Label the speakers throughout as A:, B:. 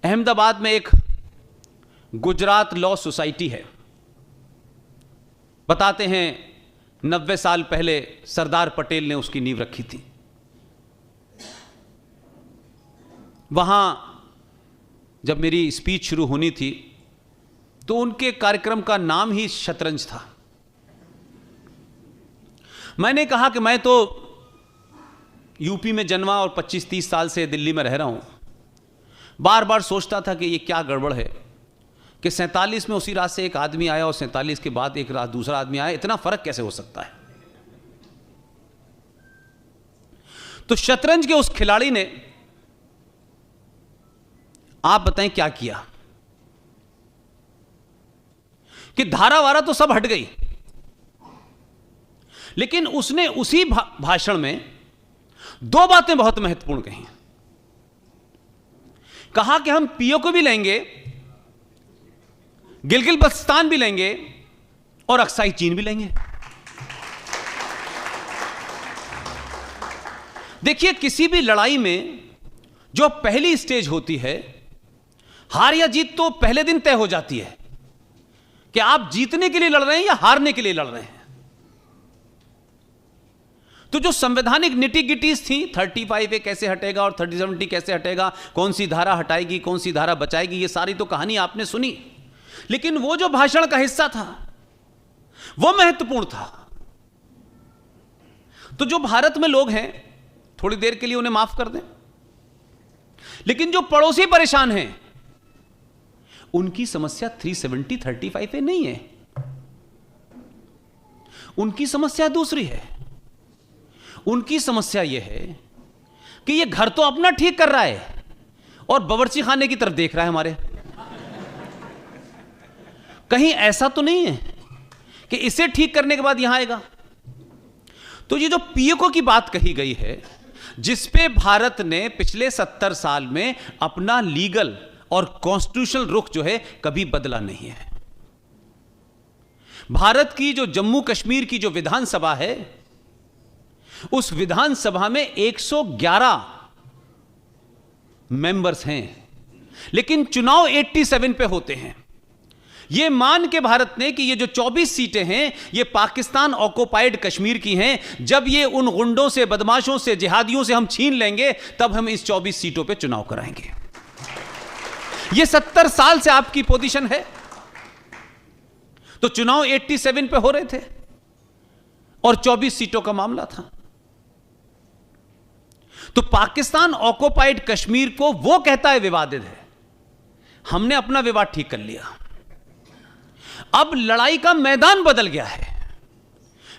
A: अहमदाबाद में एक Gujarat law society है। बताते हैं 90 साल पहले सरदार पटेल ने उसकी नींव रखी थी। वहां जब मेरी स्पीच शुरू होनी थी तो उनके कार्यक्रम का नाम ही शतरंज था। मैंने कहा कि मैं तो यूपी में जन्मा और 25-30 साल से दिल्ली में रह रहा हूं। बार बार सोचता था कि ये क्या गड़बड़ है कि 47 में उसी रात से एक आदमी आया और 47 के बाद एक रात दूसरा आदमी आया, इतना फर्क कैसे हो सकता है। तो शतरंज के उस खिलाड़ी ने, आप बताएं क्या किया कि धारा वारा तो सब हट गई, लेकिन उसने उसी भाषण में दो बातें बहुत महत्वपूर्ण कही। कहा कि हम पीओ को भी लेंगे, गिलगित बल्तिस्तान भी लेंगे और अक्साई चीन भी लेंगे। देखिए, किसी भी लड़ाई में जो पहली स्टेज होती है, हार या जीत तो पहले दिन तय हो जाती है कि आप जीतने के लिए लड़ रहे हैं या हारने के लिए लड़ रहे हैं। तो जो संवैधानिक निटी गिटीज थी, 35A कैसे हटेगा और 3070 कैसे हटेगा, कौन सी धारा हटाएगी, कौन सी धारा बचाएगी, ये सारी तो कहानी आपने सुनी। लेकिन वो जो भाषण का हिस्सा था वो महत्वपूर्ण था। तो जो भारत में लोग हैं, थोड़ी देर के लिए उन्हें माफ कर दें, लेकिन जो पड़ोसी परेशान हैं उनकी समस्या 370-35A नहीं है। उनकी समस्या दूसरी है। उनकी समस्या यह है कि यह घर तो अपना ठीक कर रहा है और बावर्ची खाने की तरफ देख रहा है हमारे। कहीं ऐसा तो नहीं है कि इसे ठीक करने के बाद यहां आएगा। तो ये जो पीओके की बात कही गई है, जिस पे भारत ने पिछले 70 साल में अपना लीगल और कॉन्स्टिट्यूशनल रुख जो है कभी बदला नहीं है। भारत की जो जम्मू कश्मीर की जो विधानसभा है, उस विधानसभा में 111 मेंबर्स हैं, लेकिन चुनाव 87 पे होते हैं। यह मान के भारत ने कि ये जो 24 सीटें हैं ये पाकिस्तान ऑक्युपाइड कश्मीर की हैं, जब ये उन गुंडों से, बदमाशों से, जिहादियों से हम छीन लेंगे तब हम इस 24 सीटों पे चुनाव कराएंगे। ये 70 साल से आपकी पोजीशन है। तो चुनाव 87 पे हो रहे थे और 24 सीटों का मामला था। तो पाकिस्तान ऑक्युपाइड कश्मीर को वो कहता है विवादित है। हमने अपना विवाद ठीक कर लिया। अब लड़ाई का मैदान बदल गया है।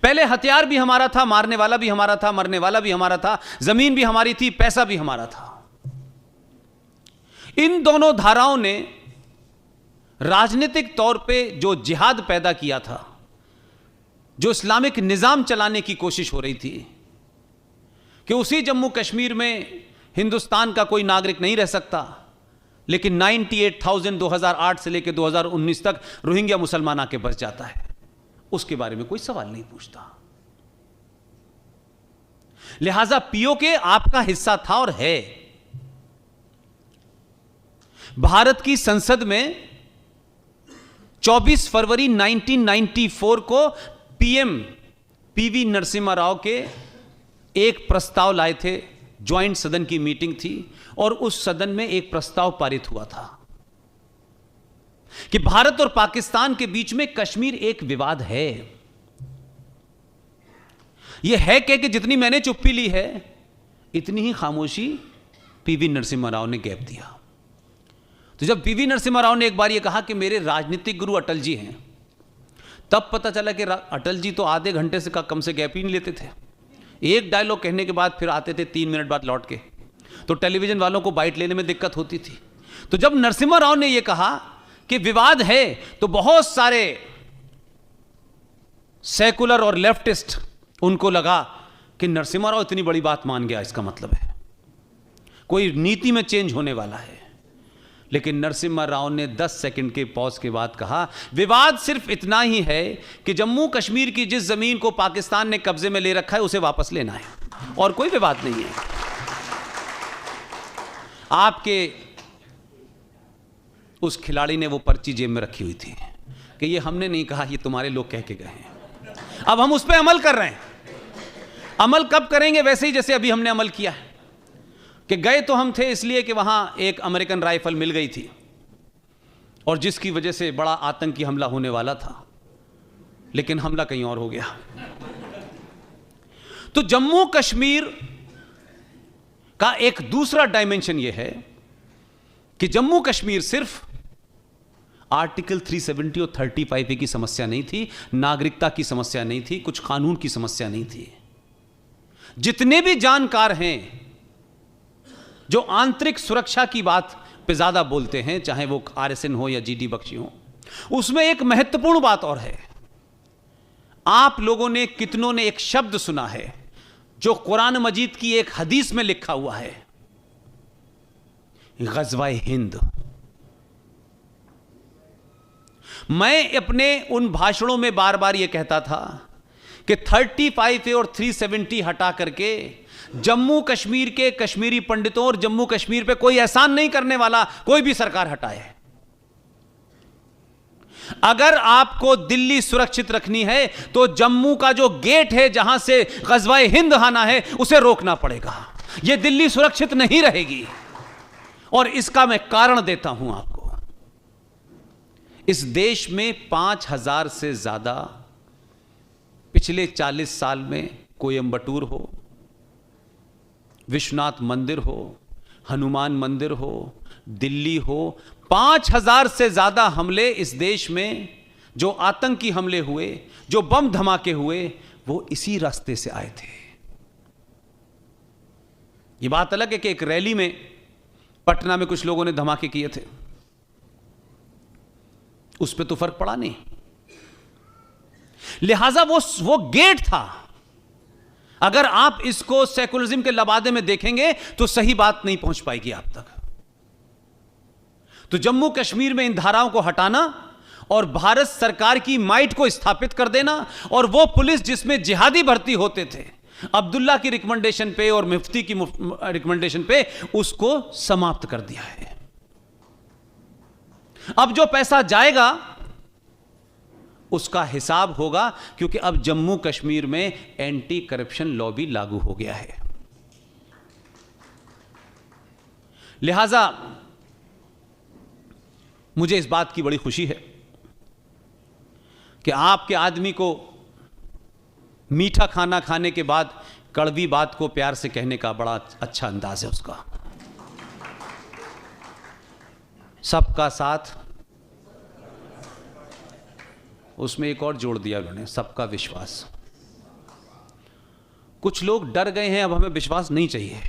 A: पहले हथियार भी हमारा था, मारने वाला भी हमारा था, मरने वाला भी हमारा था, जमीन भी हमारी थी, पैसा भी हमारा था। इन दोनों धाराओं ने राजनीतिक तौर पे जो जिहाद पैदा किया था, जो इस्लामिक निजाम चलाने की कोशिश हो रही थी कि उसी जम्मू कश्मीर में हिंदुस्तान का कोई नागरिक नहीं रह सकता, लेकिन 98,000 2008 से लेकर 2019 तक रोहिंग्या मुसलमान आके बस जाता है, उसके बारे में कोई सवाल नहीं पूछता। लिहाजा पीओके आपका हिस्सा था और है। भारत की संसद में 24 फरवरी 1994 को पीएम पीवी नरसिम्हा राव के एक प्रस्ताव लाए थे। ज्वाइंट सदन की मीटिंग थी और उस सदन में एक प्रस्ताव पारित हुआ था कि भारत और पाकिस्तान के बीच में कश्मीर एक विवाद है। यह है कि जितनी मैंने चुप्पी ली है, इतनी ही खामोशी पीवी नरसिम्हा राव ने गैप दिया। तो जब पीवी नरसिम्हा राव ने एक बार यह कहा कि मेरे राजनीतिक गुरु अटल जी हैं, तब पता चला कि अटल जी तो आधे घंटे से कम से गैप ही नहीं लेते थे। एक डायलॉग कहने के बाद फिर आते थे 3 मिनट बाद लौट के, तो टेलीविजन वालों को बाइट लेने में दिक्कत होती थी। तो जब नरसिम्हा राव ने यह कहा कि विवाद है, तो बहुत सारे सेकुलर और लेफ्टिस्ट उनको लगा कि नरसिम्हा राव इतनी बड़ी बात मान गया, इसका मतलब है कोई नीति में चेंज होने वाला है। लेकिन नरसिम्हा राव ने 10 सेकंड के पॉज के बाद कहा, विवाद सिर्फ इतना ही है कि जम्मू कश्मीर की जिस जमीन को पाकिस्तान ने कब्जे में ले रखा है उसे वापस लेना है, और कोई विवाद नहीं है। आपके उस खिलाड़ी ने वो पर्ची जेब में रखी हुई थी कि ये हमने नहीं कहा, ये तुम्हारे लोग कह के गए हैं। अब हम उस पर अमल कर रहे हैं। अमल कब करेंगे? वैसे ही जैसे अभी हमने अमल किया है कि गए तो हम थे इसलिए कि वहां एक अमेरिकन राइफल मिल गई थी और जिसकी वजह से बड़ा आतंकी हमला होने वाला था, लेकिन हमला कहीं और हो गया। तो जम्मू कश्मीर का एक दूसरा डायमेंशन यह है कि जम्मू कश्मीर सिर्फ आर्टिकल 370 और 35A की समस्या नहीं थी, नागरिकता की समस्या नहीं थी, कुछ कानून की समस्या नहीं थी। जितने भी जानकार हैं जो आंतरिक सुरक्षा की बात पे ज्यादा बोलते हैं, चाहे वो RSN हो या GD बख्शी हो, उसमें एक महत्वपूर्ण बात और है। आप लोगों ने कितनों ने एक शब्द सुना है जो कुरान मजीद की एक हदीस में लिखा हुआ है, गज़वाए हिंद। मैं अपने उन भाषणों में बार बार यह कहता था कि 35A और 370 हटा करके जम्मू कश्मीर के कश्मीरी पंडितों और जम्मू कश्मीर पे कोई एहसान नहीं करने वाला कोई भी सरकार हटाए। अगर आपको दिल्ली सुरक्षित रखनी है तो जम्मू का जो गेट है जहां से गज़वाए हिंद आना है उसे रोकना पड़ेगा। यह दिल्ली सुरक्षित नहीं रहेगी। और इसका मैं कारण देता हूं आपको। इस देश में 5000 से ज्यादा पिछले 40 साल में कोयंबटूर हो, विश्वनाथ मंदिर हो, हनुमान मंदिर हो, दिल्ली हो, 5000 से ज्यादा हमले इस देश में, जो आतंकी हमले हुए, जो बम धमाके हुए, वो इसी रास्ते से आए थे। ये बात अलग है कि एक रैली में पटना में कुछ लोगों ने धमाके किए थे, उस पर तो फर्क पड़ा नहीं। लिहाजा वो गेट था। अगर आप इसको सेकुलरिज्म के लबादे में देखेंगे तो सही बात नहीं पहुंच पाएगी आप तक। तो जम्मू कश्मीर में इन धाराओं को हटाना और भारत सरकार की माइट को स्थापित कर देना, और वो पुलिस जिसमें जिहादी भर्ती होते थे अब्दुल्ला की रिकमेंडेशन पे और मुफ्ती की रिकमेंडेशन पे, उसको समाप्त कर दिया है। अब जो पैसा जाएगा उसका हिसाब होगा, क्योंकि अब जम्मू कश्मीर में एंटी करप्शन लॉ भी लागू हो गया है। लिहाजा मुझे इस बात की बड़ी खुशी है कि आपके आदमी को मीठा खाना खाने के बाद कड़वी बात को प्यार से कहने का बड़ा अच्छा अंदाज है उसका। सबका साथ, उसमें एक और जोड़ दिया उन्होंने, सबका विश्वास। कुछ लोग डर गए हैं, अब हमें विश्वास नहीं चाहिए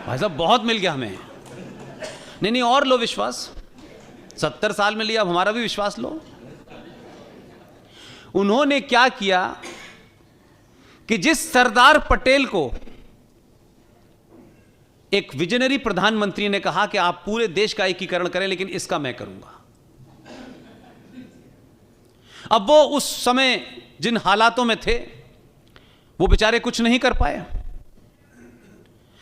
A: भाई साहब, बहुत मिल गया हमें। नहीं और लो विश्वास, 70 साल में लिया, अब हमारा भी विश्वास लो। उन्होंने क्या किया कि जिस सरदार पटेल को एक विजनरी प्रधानमंत्री ने कहा कि आप पूरे देश का एकीकरण करें, लेकिन इसका मैं करूंगा। अब वो उस समय जिन हालातों में थे वो बेचारे कुछ नहीं कर पाए।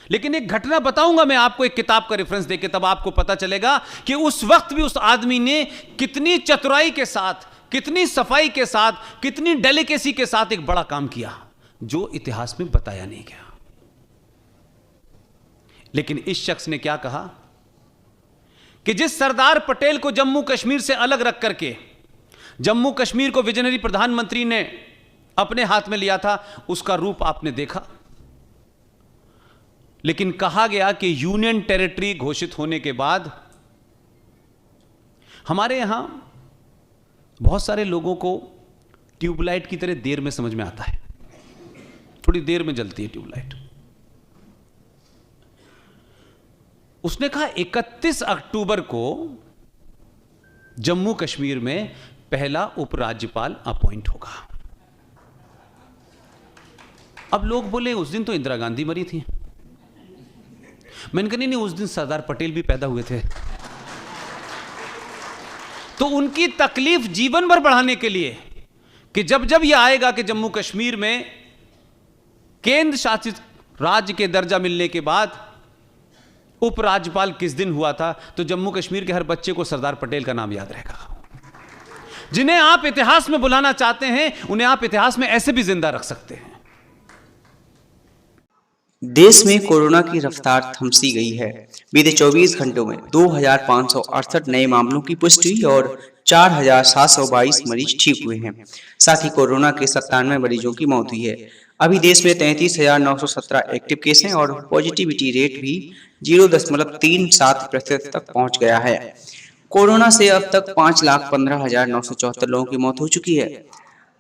A: लेकिन एक घटना बताऊंगा मैं आपको, एक किताब का रेफरेंस देके, तब आपको पता चलेगा कि उस वक्त भी उस आदमी ने कितनी चतुराई के साथ, कितनी सफाई के साथ, कितनी डेलिकेसी के साथ एक बड़ा काम किया जो इतिहास में बताया नहीं गया। लेकिन इस शख्स ने क्या कहा कि जिस सरदार पटेल को जम्मू कश्मीर से अलग रख करके जम्मू कश्मीर को विजनरी प्रधानमंत्री ने अपने हाथ में लिया था, उसका रूप आपने देखा। लेकिन कहा गया कि यूनियन टेरिटरी घोषित होने के बाद हमारे यहां बहुत सारे लोगों को ट्यूबलाइट की तरह देर में समझ में आता है, थोड़ी देर में जलती है ट्यूबलाइट। उसने कहा 31 अक्टूबर को जम्मू कश्मीर में पहला उपराज्यपाल अपॉइंट होगा। अब लोग बोले उस दिन तो इंदिरा गांधी मरी थी। मैंने कहा नहीं, उस दिन सरदार पटेल भी पैदा हुए थे। तो उनकी तकलीफ जीवन भर बढ़ाने के लिए कि जब जब यह आएगा कि जम्मू कश्मीर में केंद्र शासित राज्य के दर्जा मिलने के बाद उपराज्यपाल किस दिन हुआ था, तो जम्मू कश्मीर के हर बच्चे को सरदार पटेल का नाम याद रहेगा। जिन्हें आप इतिहास में बुलाना चाहते हैं, उन्हें आप इतिहास में ऐसे भी जिंदा रख सकते हैं।
B: देश में कोरोना की रफ्तार थमसी गई है। बीते 24 घंटों में 2568 नए मामलों की पुष्टि हुई और 4722 मरीज ठीक हुए हैं। साथ ही कोरोना के 97 मरीजों की मौत हुई है। अभी देश में 33,917 एक्टिव केस हैं और पॉजिटिविटी रेट भी 0.37% तक पहुंच गया है। कोरोना से अब तक 5,15,974 लोगों की मौत हो चुकी है।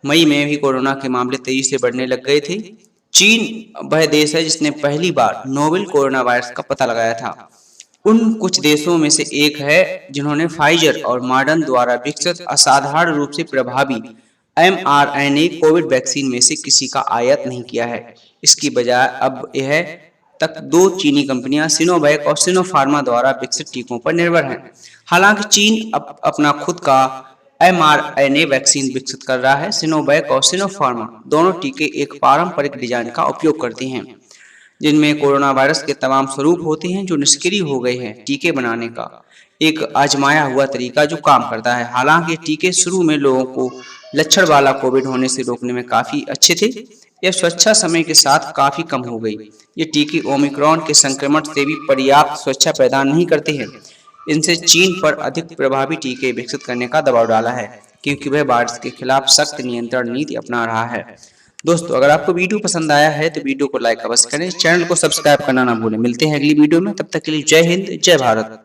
B: मई में भी कोरोना के मामले तेजी से बढ़ने लग गए थे। चीन वह देश है जिसने पहली बार नोवेल कोरोना वायरस का पता लगाया था। उन कुछ देशों में से एक है जिन्होंने फाइजर और मॉडर्न द्वारा विकसित असाधारण रूप से प्रभावी mRNA कोविड वैक्सीन में से किसी का आयात नहीं किया है। इसकी बजाय अब यह तक 2 चीनी कंपनियां सिनोवैक और सिनोफार्मा द्वारा विकसित टीकों पर निर्भर हैं। हालांकि चीन अपना खुद का mRNA वैक्सीन विकसित कर रहा है। सिनोवैक और सिनोफार्मा दोनों टीके एक पारंपरिक डिजाइन का उपयोग करते हैं, जिनमें कोरोना वायरस के तमाम स्वरूप होते हैं जो निष्क्रिय हो गए हैं। टीके बनाने का एक आजमाया हुआ तरीका जो काम करता है। हालांकि टीके शुरू में लोगों को लक्षण वाला कोविड होने से रोकने में काफी अच्छे थे। यह सुरक्षा समय के साथ काफी कम हो गई। ये टीके ओमिक्रॉन के संक्रमण से भी पर्याप्त सुरक्षा प्रदान नहीं करते हैं। इनसे चीन पर अधिक प्रभावी टीके विकसित करने का दबाव डाला है, क्योंकि वह वायरस के खिलाफ सख्त नियंत्रण नीति अपना रहा है। दोस्तों, अगर आपको वीडियो पसंद आया है तो वीडियो को लाइक अवश्य करें, चैनल को सब्सक्राइब करना ना भूलें। मिलते हैं अगली वीडियो में, तब तक के लिए जय हिंद, जय भारत।